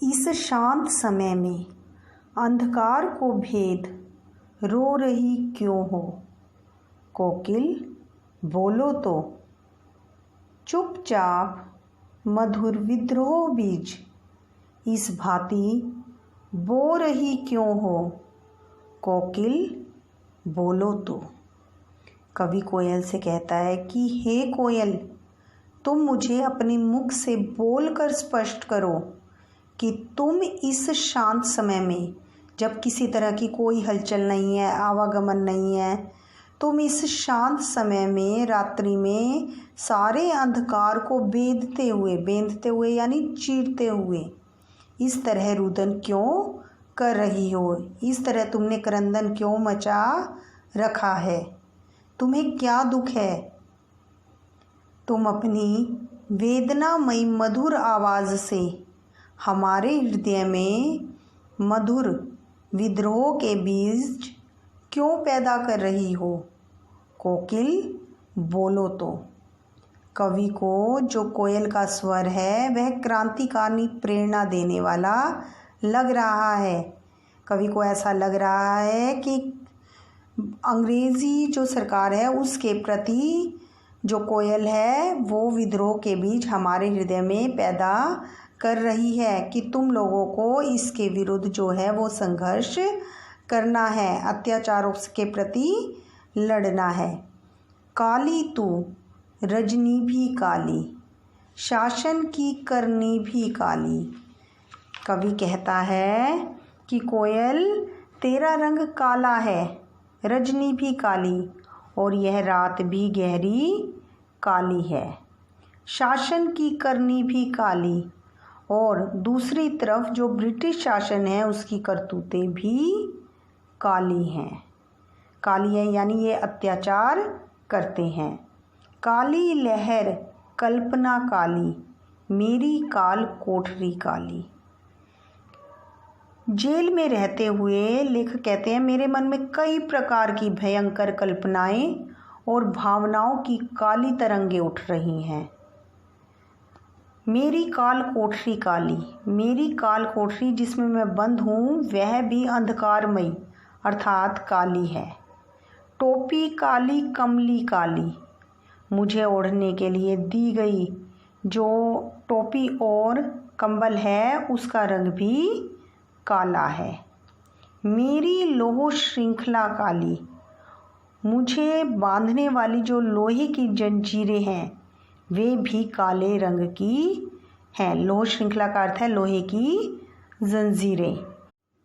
इस शांत समय में अंधकार को भेद रो रही क्यों हो। कोकिल बोलो तो चुपचाप मधुर विद्रोह बीज इस भांति बो रही क्यों हो। कोकिल बोलो तो। कवि कोयल से कहता है कि हे कोयल, तुम मुझे अपने मुख से बोलकर स्पष्ट करो कि तुम इस शांत समय में, जब किसी तरह की कोई हलचल नहीं है, आवागमन नहीं है, तुम इस शांत समय में रात्रि में सारे अंधकार को बेंधते हुए यानी चीरते हुए इस तरह रुदन क्यों कर रही हो। इस तरह तुमने क्रंदन क्यों मचा रखा है। तुम्हें क्या दुख है। तुम अपनी वेदनामयी मधुर आवाज़ से हमारे हृदय में मधुर विद्रोह के बीज क्यों पैदा कर रही हो। कोकिल बोलो तो। कवि को जो कोयल का स्वर है वह क्रांतिकारी प्रेरणा देने वाला लग रहा है। कवि को ऐसा लग रहा है कि अंग्रेज़ी जो सरकार है उसके प्रति जो कोयल है वो विद्रोह के बीज हमारे हृदय में पैदा कर रही है कि तुम लोगों को इसके विरुद्ध जो है वो संघर्ष करना है, अत्याचारों के प्रति लड़ना है। काली तू रजनी भी काली, शासन की करनी भी काली। कवि कहता है कि कोयल तेरा रंग काला है, रजनी भी काली, और यह रात भी गहरी काली है। शासन की करनी भी काली, और दूसरी तरफ जो ब्रिटिश शासन है उसकी करतूतें भी काली हैं। काली है यानी ये अत्याचार करते हैं। काली लहर कल्पना काली, मेरी काल कोठरी काली। जेल में रहते हुए लेखक कहते हैं, मेरे मन में कई प्रकार की भयंकर कल्पनाएं और भावनाओं की काली तरंगें उठ रही हैं। मेरी काल कोठरी काली, मेरी काल कोठरी जिसमें मैं बंद हूँ वह भी अंधकारमयी अर्थात काली है। टोपी काली, कमली काली, मुझे ओढ़ने के लिए दी गई जो टोपी और कंबल है उसका रंग भी काला है। मेरी लोह श्रृंखला काली, मुझे बांधने वाली जो लोहे की जंजीरें हैं वे भी काले रंग की हैं। लोह श्रृंखला का अर्थ है लोहे की जंजीरें।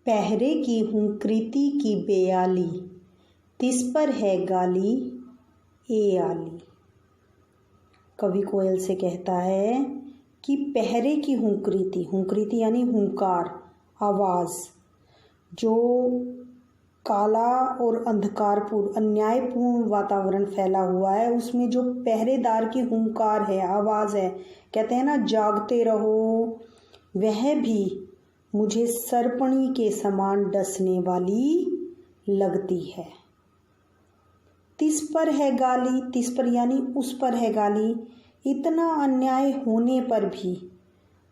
पहरे की हूँ कृति की बेयाली, तिस पर है गाली ए आली। कवि कोयल से कहता है कि पहरे की हुंकृति, हुंकृति यानी हुंकार, आवाज़, जो काला और अंधकारपूर्ण अन्यायपूर्ण वातावरण फैला हुआ है उसमें जो पहरेदार की हुंकार है, आवाज़ है, कहते हैं ना जागते रहो, वह भी मुझे सरपणी के समान डसने वाली लगती है। तिस पर है गाली, तिस पर यानी उस पर है गाली, इतना अन्याय होने पर भी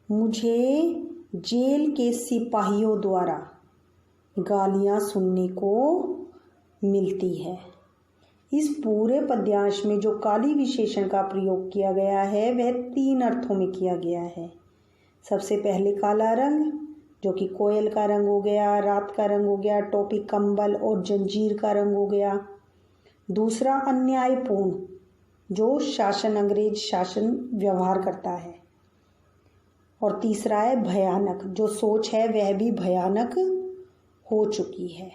मुझे जेल के सिपाहियों द्वारा गालियाँ सुनने को मिलती है। इस पूरे पद्यांश में जो काली विशेषण का प्रयोग किया गया है वह 3 अर्थों में किया गया है। सबसे पहले काला रंग जो कि कोयल का रंग हो गया, रात का रंग हो गया, टोपी कंबल और जंजीर का रंग हो गया। दूसरा अन्यायपूर्ण जो शासन, अंग्रेज शासन व्यवहार करता है। और तीसरा है भयानक, जो सोच है वह भी भयानक हो चुकी है।